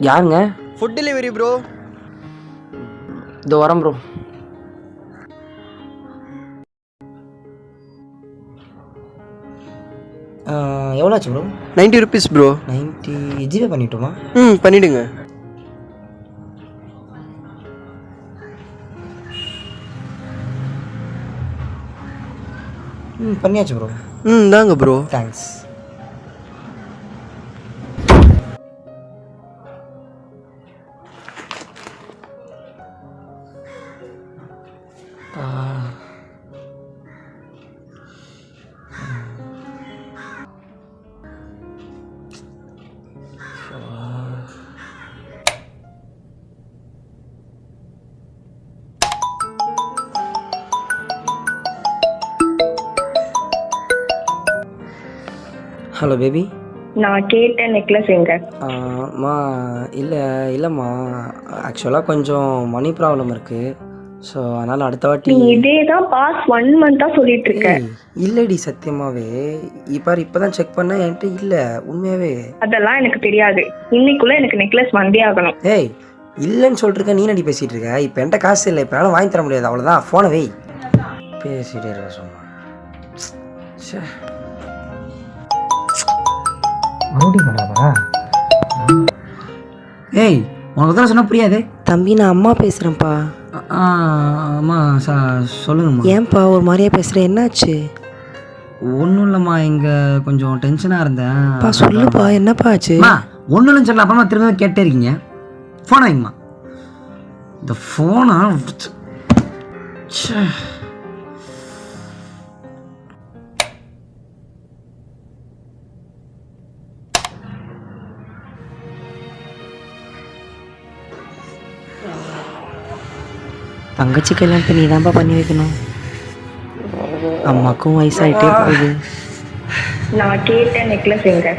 யாருங்க? Food delivery bro. இதோ வரேன் ப்ரோ. எவ்வளோ ஆச்சு ப்ரோ? 90 rupees bro. 90 ஜிபே பண்ணிட்டோமா? பண்ணிவிடுங்க. பண்ணியாச்சு ப்ரோ. தாங்க ப்ரோ. தேங்க்ஸ். Hello baby. நான் கேட்ட நெக்லஸ் எங்க? அம்மா இல்லைம்மா, ஆக்சுவலாக கொஞ்சம் மணி ப்ராப்ளம் இருக்குது. ஸோ அதனால் அடுத்த வாட்டி. நீ இதே தான் பாஸ் 1 மந்த்தாக சொல்லிட்டு இருக்க. இல்லடி சத்தியமாகவே இப்போ தான் செக் பண்ணேன், என்கிட்ட இல்லை உண்மையாகவே. அதெல்லாம் எனக்கு தெரியாது. இன்னைக்குள்ளே எனக்கு நெக்லஸ் வந்தே ஆகணும். ஏய் இல்லைன்னு சொல்லிட்டு நீ நடி பேசிகிட்டு இருக்க. இப்போ என்கிட்ட காசு இல்லை, இப்போ என்னால் வாங்கி தர முடியாது, அவ்வளோதான். ஃபோனை வை. பேசிகிட்டே இருக்க சொன்னா. சே ஏய் உனக்கு தான் சொன்னால் புரியாது. தம்பி நான் அம்மா பேசுகிறேன்ப்பா. அம்மா சொல்லுங்கம்மா. ஏன்ப்பா ஒரு மாதிரியா பேசுகிறேன், என்னாச்சு? ஒன்றும் இல்லைம்மா, இங்கே கொஞ்சம் டென்ஷனாக இருந்தேன். சொல்லுப்பா, என்னப்பா ஆச்சு? ஒன்றும் இல்லைன்னு சொல்லலாம், அப்புறமா திரும்ப கேட்டே இருக்கீங்க. ஃபோனை வைங்கம்மா. இந்த ஃபோனை தங்கச்சி கல்யாணத்தை நீ தான்ப்பா பண்ணி வைக்கணும். அம்மாக்கும் வயசாகிட்டே போகுது. நான் கேட்ட நெக்லஸ் எங்க?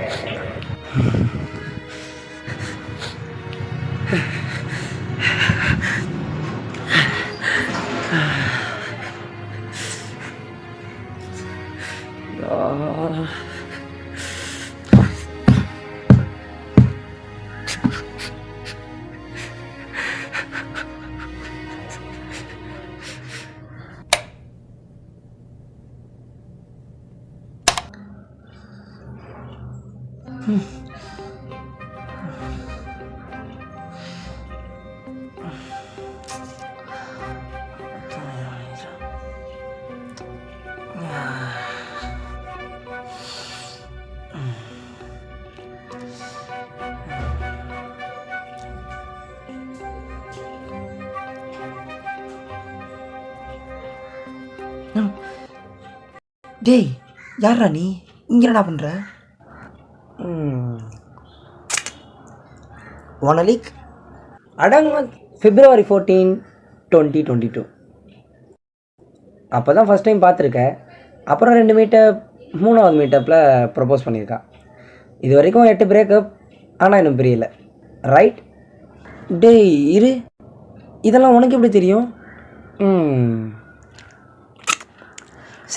டேய் யாரா நீ இங்கே என்ன பண்ணுற? ஒனலிக் அடங்க February 14, 2022. அப்போ தான் ஃபஸ்ட் டைம் பார்த்துருக்க. அப்புறம் 2 மீட்டப் 3வது மீட்டப்பில் ப்ரப்போஸ் பண்ணியிருக்கா. இது வரைக்கும் 8 பிரேக்கப், ஆனால் இன்னும் புரியல. ரைட்? டேய் இரு, இதெல்லாம் உனக்கு எப்படி தெரியும்?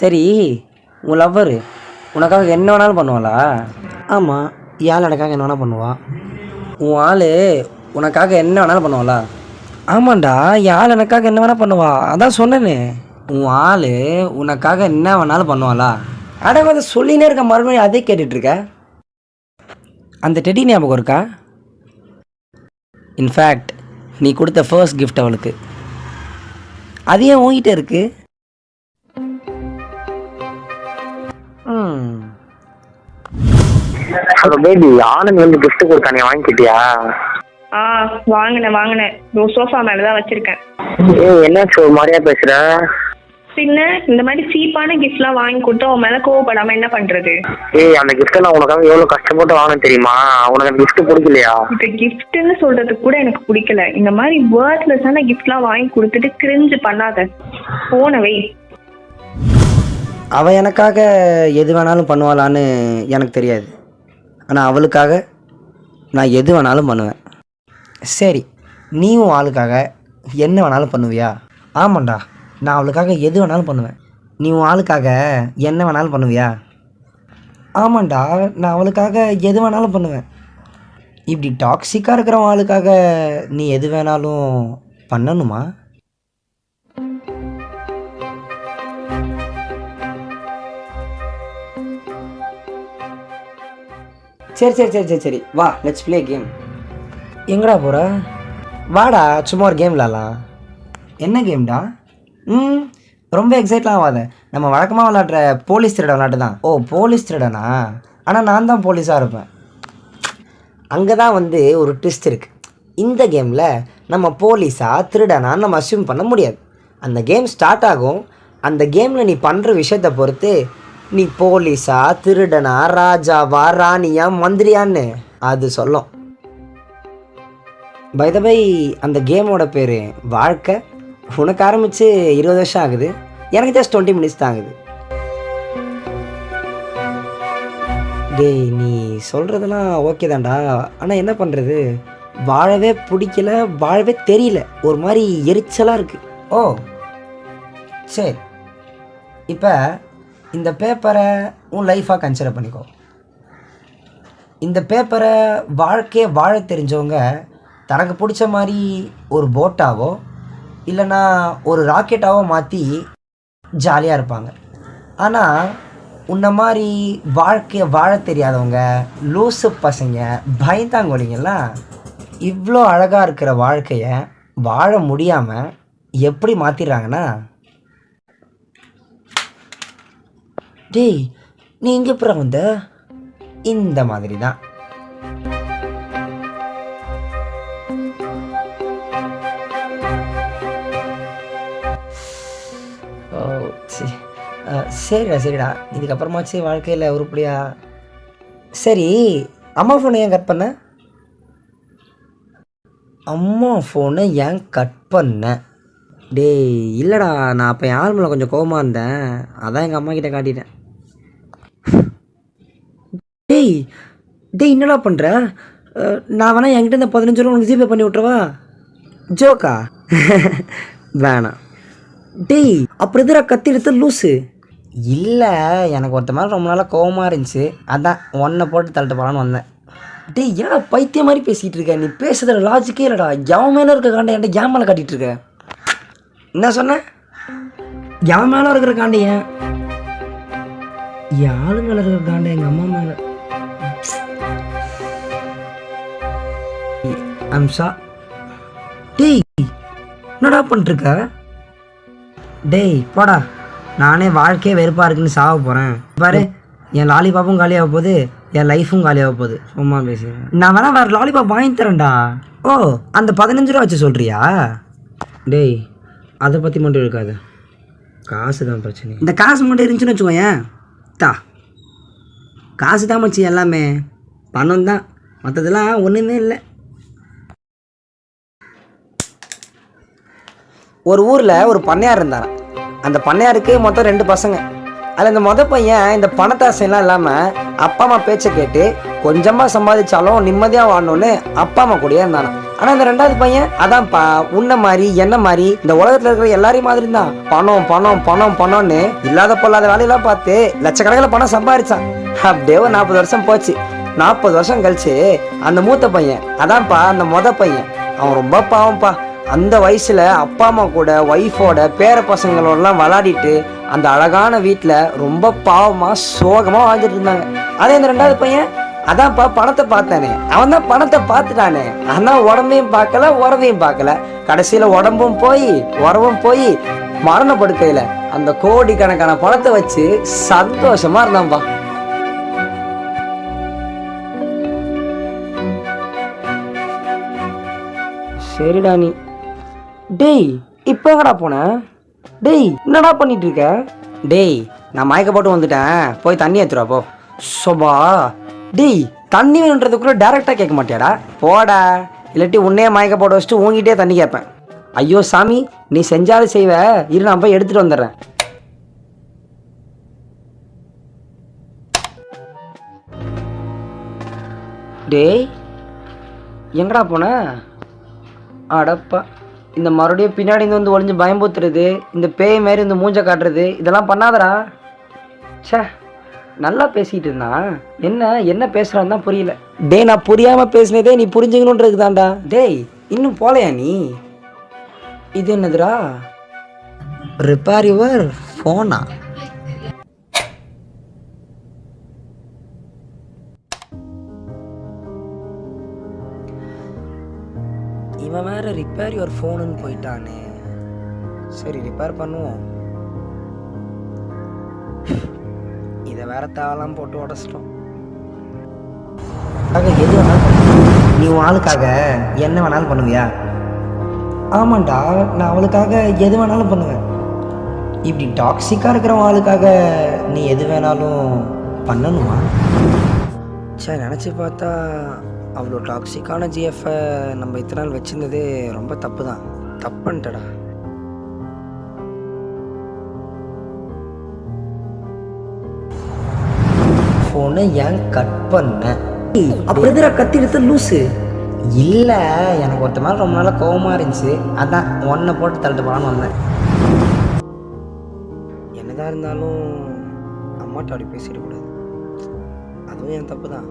சரி, உன் லவ்வர் உனக்காக என்ன வேணாலும் பண்ணுவாளா? ஆமாம், யாழ் எனக்காக என்ன வேணால் பண்ணுவா. உன் ஆள் உனக்காக என்ன வேணாலும் பண்ணுவாளா? ஆமாண்டா, யாழ் எனக்காக என்ன வேணால் பண்ணுவா, அதான் சொன்னேனே. உன் ஆள் உனக்காக என்ன வேணாலும் பண்ணுவாளா? அட வந்து சொல்லினே இருக்க, மறுபடியும் அதே கேட்டுட்ருக்க. அந்த டெடி ஞாபகம் இருக்கா? இன்ஃபேக்ட் நீ கொடுத்த ஃபர்ஸ்ட் கிஃப்ட் அவளுக்கு. அது ஏன் உன்கிட்ட இருக்கு? ஹலோ பேபி, ஆனந்த் வந்து கிஃப்ட் கொடுத்தானே, வாங்கிக்கிட்டியா? ஆ வாங்கினேன் சோஃபா மேலதான் வச்சிருக்கேன். என்னாச்சு ஒரு மாதிரியா பேசுற? பின்ன இந்த மாதிரி சீப்பான கிஃப்ட்லாம் வாங்கி கொடுத்து அவன் மேல கோவப்படாம என்ன பண்றது? அந்த கிஃப்ட் நான் உனக்காக எவ்வளவு கஷ்டப்பட்டு வாங்கினேன் தெரியுமா? உனக்கு அந்த கிஃப்ட் பிடிக்கலையா? இப்ப கிஃப்ட்னு சொல்றதுக்கு கூட எனக்கு பிடிக்கல. இந்த மாதிரி வேர்த்லெஸ்ஸான கிஃப்ட்லாம் வாங்கி கொடுத்துட்டு கிரிஞ்சு பண்ணாத. போனவை அவள் எனக்காக எது வேணாலும் பண்ணுவாளான்னு எனக்கு தெரியாது. ஆனால் அவளுக்காக நான் எது வேணாலும் பண்ணுவேன். சரி, நீயும் ஆளுக்காக என்ன வேணாலும் பண்ணுவியா? ஆமாண்டா, நான் அவளுக்காக எது வேணாலும் பண்ணுவேன். நீ உன் ஆளுக்காக என்ன வேணாலும் பண்ணுவியா? ஆமாண்டா, நான் அவளுக்காக எது வேணாலும் பண்ணுவேன். இப்படி டாக்ஸிக்காக இருக்கிற ஆளுக்காக நீ எது வேணாலும் பண்ணணுமா? சரி சரி சரி சரி சரி வா, லெட்ஸ் ப்ளே கேம். எங்கடா போகிற? வாடா, சும்மா ஒரு கேம் விளாட்லாம். என்ன கேம்டா? ரொம்ப எக்ஸைட்லாம் ஆகாத. நம்ம வழக்கமாக விளாட்ற போலீஸ் திருடன் விளாட்டு தான். ஓ, போலீஸ் திருடனா? ஆனால் நான் தான் போலீஸாக இருப்பேன். அங்கே தான் வந்து ஒரு ட்விஸ்ட் இருக்குது. இந்த கேமில் நம்ம போலீஸாக திருடனான்னு நம்ம அஸ்யூம் பண்ண முடியாது. அந்த கேம் ஸ்டார்ட் ஆகும். அந்த கேமில் நீ பண்ணுற விஷயத்தை பொறுத்து நீ போலீஸா, திருடனா, ராஜாவா, ராணியா, மந்திரியான்னு அது சொல்லும். பை த பை, அந்த கேமோட பேர் வாழ்க்கை. உனக்கு ஆரம்பித்து 20 வருஷம் ஆகுது, எனக்கு ஜஸ்ட் 20 மினிட்ஸ் தான் ஆகுது. டேய், நீ சொல்கிறதெல்லாம் ஓகே தான்டா, ஆனால் என்ன பண்ணுறது, வாழவே பிடிக்கல, வாழவே தெரியல, ஒரு மாதிரி எரிச்சலாக இருக்குது. ஓ சரி, இப்போ இந்த பேப்பரை உன் லைஃபாக கன்சிடர் பண்ணிக்கோ. இந்த பேப்பரை வாழ்க்கையை வாழ தெரிஞ்சவங்க தனக்கு பிடிச்ச மாதிரி ஒரு போட்டாவோ இல்லைன்னா ஒரு ராக்கெட்டாவோ மாற்றி ஜாலியாக இருப்பாங்க. ஆனால் உன்ன மாதிரி வாழ்க்கையை வாழ தெரியாதவங்க, லூசு பசங்க, பயந்தாங்கோலிங்கெல்லாம் இவ்வளோ அழகாக இருக்கிற வாழ்க்கையை வாழ முடியாமல் எப்படி மாற்றிடுறாங்கன்னா, டேய் நீ இங்கே அப்புறம் வந்த, இந்த மாதிரி தான். ஓ சரிடா இதுக்கப்புறமாச்சு வாழ்க்கையில் உருப்படியா. சரி, அம்மா ஃபோனை ஏன் கட் பண்ண? அம்மா ஃபோனை ஏன் கட் பண்ண? டேய் இல்லைடா, நான் அப்போ என் ஆள் மேலே கொஞ்சம் கோவமாக இருந்தேன், அதான் எங்கள் அம்மா கிட்டே காட்டிட்டேன். டேய் டேய் என்னடா பண்ணுற? நான் வேணா என்கிட்ட இந்த 15 ரூபா உனக்கு ஜிபே பண்ணி விட்றவா? ஜோக்கா? வேணாம். டேய் அப்புறம் எதிராக கத்தி எடுத்து லூஸு. இல்லை, எனக்கு ஒருத்த மேலே ரொம்ப நாளாக கோவமாக இருந்துச்சு, அதான் ஒன்றை போட்டு தள்ளிட்டு போகலான்னு வந்தேன். டேய் என்னடா பைத்தியம் மாதிரி பேசிகிட்டு இருக்க? நீ பேசுறதுல லாஜிக்கே இல்லைடா. எவன் மேலே இருக்க காண்டை என்கிட்ட ஏன் மேலே காட்டிகிட்டு இருக்க? என்ன சொன்ன? எவன் மேலே இருக்கிற காண்டை ஏன் ஆளு மேலே இருக்கிற காண்டை எங்கள் அம்மா மேலே. அம்சா, டேய் என்னடா பண்ணிருக்க? டேய் போடா, நானே வாழ்க்கையே வெறுப்பாக இருக்குன்னு சாக போகிறேன் பாரு. என் லாலிபாப்பும் காலியாக போகுது, என் லைஃப்பும் காலியாக போகுது. சும்மா பேசு. நான் வேணா வேறு லாலிபாப் வாங்கி தரேன்டா. ஓ, அந்த 15 ரூபா வச்சு சொல்கிறியா? டேய் அதை பற்றி மட்டும் இருக்காது, காசு தான் பிரச்சனை. இந்த காசு மட்டும் இருந்துச்சுன்னு வச்சுக்கோயேன், தா காசு தான் மச்சி, எல்லாமே பணம் தான், மற்றதெல்லாம் ஒன்றுமே இல்லை. ஒரு ஊரில் ஒரு பண்ணையார் இருந்தார். அந்த பண்ணையாருக்கு மொத்தம் 2 பசங்க. அதில் இந்த பையன் இந்த பணத்தாசையெல்லாம் இல்லாமல் அப்பா அம்மா பேச்சை கேட்டு கொஞ்சமாக சம்பாதிச்சாலும் நிம்மதியாக வாழணும்னு அப்பா அம்மா கூடயே இருந்தானே. ஆனால் இந்த 2வது பையன் அதான்ப்பா, உன்ன மாதிரி என்ன மாதிரி இந்த உலகத்தில் இருக்கிற எல்லாரையும் மாதிரி தான் பணம் பணம் பணம் பணம்னு இல்லாத பொல்லாத வேலையெல்லாம் பார்த்து லட்சக்கணக்கில் பணம் சம்பாதிச்சான். அப்படியே ஒரு 40 வருஷம் போச்சு. 40 வருஷம் கழிச்சு அந்த மூத்த பையன் அதான்ப்பா அந்த பையன், அவன் ரொம்ப பாவம்ப்பா. அந்த வயசில் அப்பா அம்மா கூட ஒய்ஃபோட பேர பசங்களோடலாம் விளாடிட்டு அந்த அழகான வீட்டில் ரொம்ப பாவமாக சோகமாக வாழ்ந்துட்டு இருந்தாங்க. அதே இந்த 2வது பையன் அதான்ப்பா பணத்தை பார்த்தானே, அவன் தான் பணத்தை பார்த்துட்டானே, ஆனால் உடம்பையும் பார்க்கல உறவையும் பார்க்கல. கடைசியில் உடம்பும் போய் உறவும் போய் மரண படுக்கையில் அந்த கோடிக்கணக்கான பணத்தை வச்சு சந்தோஷமாக இருந்தான்ப்பா. சரிடா நீ. டேய் இப்போ எங்கடா போன? டேய் என்னடா பண்ணிட்டு இருக்க? டேய் நான் மயக்க போட்டு வந்துட்டேன், போய் தண்ணி ஏற்றுவா போ. சோபா டேய் தண்ணி வேணுன்றதுக்குள்ள டேரெக்டாக கேட்க மாட்டியாடா? போடா, இல்லாட்டி உன்னையே மயக்க போட்டு வச்சுட்டு உங்ககிட்டே தண்ணி கேட்பேன். ஐயோ சாமி, நீ செஞ்சாலும் செய்வ, இரு நான் போய் எடுத்துகிட்டு வந்துடுறேன். டேய் எங்கடா போன? அடப்பா, இந்த மறுபடியும் பின்னாடி வந்து ஒளிஞ்சு பயம்பூத்துறது, இந்த பேய் மாரி இந்த மூஞ்ச காட்டுறது, இதெல்லாம் பண்ணாதடா. சே, நல்லா பேசிகிட்டு இருந்தான், என்ன பேசுகிறான்னு தான் புரியல. டேய் நான் புரியாமல் பேசினதே நீ புரிஞ்சுக்கணுன்றது தான்டா. டேய் இன்னும் போலையா நீ? இது என்னதுடா? ரிப்பேர் யுவர் ஃபோனா? இவன் வேற ரிப்பேர் யுவர் ஃபோனுன்னு போயிட்டானே. சரி ரிப்பேர் பண்ணுவோம். இதை வேற தேவலாம் போட்டு உடச்சிட்டோம். எது வேணாலும் நீ உன் ஆளுக்காக என்ன வேணாலும் பண்ணுவியா? ஆமாண்டா, நான் அவளுக்காக எது வேணாலும் பண்ணுவேன். இப்படி டாக்ஸிக்காக இருக்கிற ஆளுக்காக நீ எது வேணாலும் பண்ணணுமா? சரி நினச்சி பார்த்தா அவ்வளோ டாக்ஸிக்கான ஜிஎஃப்பை நம்ம இத்தனை நாள் வச்சுருந்ததே ரொம்ப தப்பு தான். தப்புன்ட்டடா. ஃபோனை ஏன் கட் பண்ண? அப்படிதான் கத்தி எடுத்து லூஸு. இல்லை, எனக்கு ஒருத்த மேலே ரொம்ப நாளாக கோவமாக இருந்துச்சு, அதான் ஒன்றை போட்டு தள்ளிட்டு போகலான்னு வந்தேன். என்னதான் இருந்தாலும் அம்மாட்ட அப்படி பேசிடக்கூடாது, அதுவும் என் தப்பு தான்.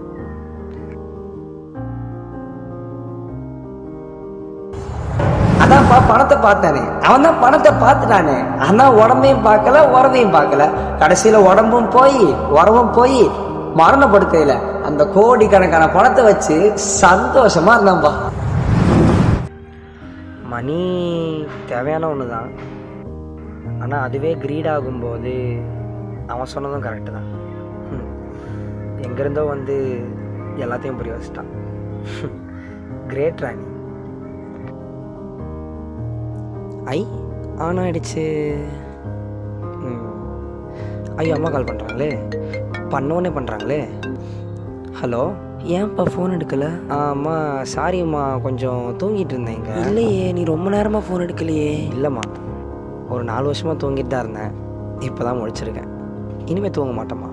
அதான்ப்பா பணத்தை பார்த்தானே, அவன் தான் பணத்தை பார்த்துட்டானே, ஆனால் உடம்பையும் பார்க்கல உறவையும் பார்க்கல. கடைசியில் உடம்பும் போய் உறவும் போய் மரணப்படுக்கையில் அந்த கோடிக்கணக்கான பணத்தை வச்சு சந்தோஷமா இருந்தான்பா. மணி தேவையான ஒன்று தான், ஆனால் அதுவே கிரீட் ஆகும்போது அவன் சொன்னதும் கரெக்டு தான். எங்கேருந்தோ வந்து எல்லாத்தையும் புரிய வச்சுட்டான். Great Rani. ஆன் ஆயிடுச்சு. ஐயோ அம்மா கால் பண்ணுறாங்களே, பண்ணோன்னே பண்ணுறாங்களே. ஹலோ, ஏன்ப்பா ஃபோன் எடுக்கலை? அம்மா சாரிம்மா, கொஞ்சம் தூங்கிட்டு இருந்தேங்க. இல்லையே, நீ ரொம்ப நேரமாக ஃபோன் எடுக்கலையே. இல்லைம்மா, ஒரு 4 வருஷமாக தூங்கிட்டு தான் இருந்தேன், இப்போ தான் முழிச்சிருக்கேன். இனிமேல் தூங்க மாட்டேம்மா.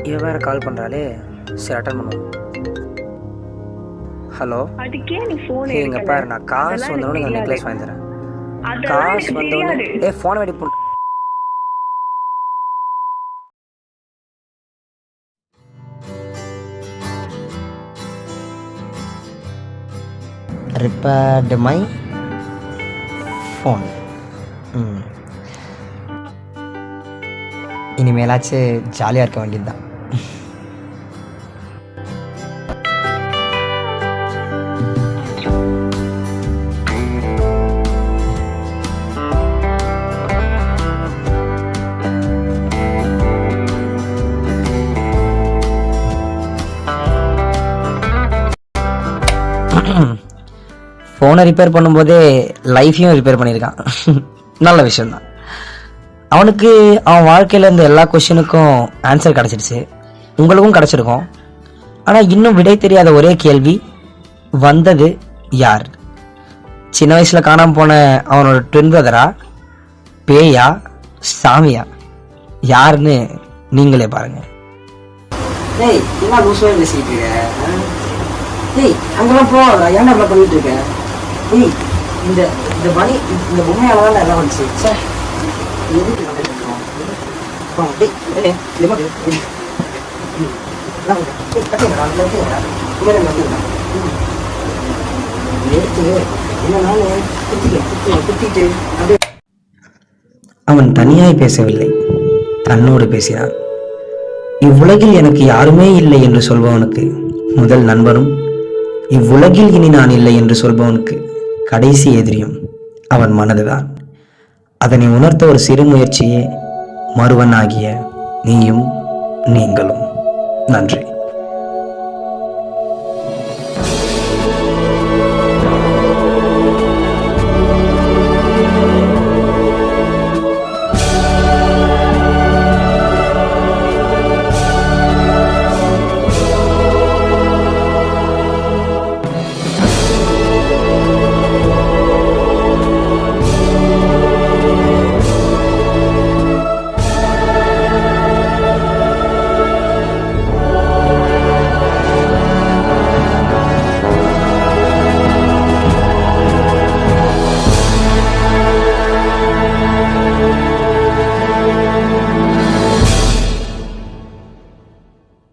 இவன் வேறு கால் பண்ணுறாளே, சரி அட்டன் பண்ணுவோம். ஹலோ, அதுக்கே நீ ஃபோன் எங்க பாரு, நான் காசு வந்தோடனே நான் நெக்லஸ் வாங்கி தரேன். காசு வந்தோடனே ஃபோனை வெடி பண்ண. Repaired my phone. இனிமேலாச்சு ஜாலியாக இருக்க வேண்டியது தான். ஃபோனை ரிப்பேர் பண்ணும்போதே லைஃப்பையும் ரிப்பேர் பண்ணியிருக்கான். நல்ல விஷயந்தான். அவனுக்கு அவன் வாழ்க்கையில் இருந்த எல்லா கொஷினுக்கும் ஆன்சர் கிடச்சிடுச்சு, உங்களுக்கும் கிடச்சிருக்கும். ஆனால் இன்னும் விடை தெரியாத ஒரே கேள்வி, வந்தது யார்? சின்ன வயசில் காணாமல் போன அவனோட ட்வின் பிரதரா, பேயா, சாமியா? யாருன்னு நீங்களே பாருங்கள். டேய் என்ன லூசுவே பேசிக்கிட்டு இருக்க? டேய் அங்கெல்லாம் போகாதா, ஏன்டா இப்படி பண்ணிட்டு இருக்க? டேய் இந்த இந்த மணி இந்த பொம்மையால தான் எல்லாம் வந்துச்சு. சார் எதுக்கு அவன் தனியாய் பேசவில்லை, தன்னோடு பேசினான். இவ்வுலகில் எனக்கு யாருமே இல்லை என்று சொல்பவனுக்கு முதல் நண்பனும், இவ்வுலகில் இனி நான் இல்லை என்று சொல்பவனுக்கு கடைசி எதிரியும் அவன் மனதுதான். அதனை உணர்த்த ஒரு சிறு முயற்சியே மறுவனாகிய நீயும் நீங்களும்.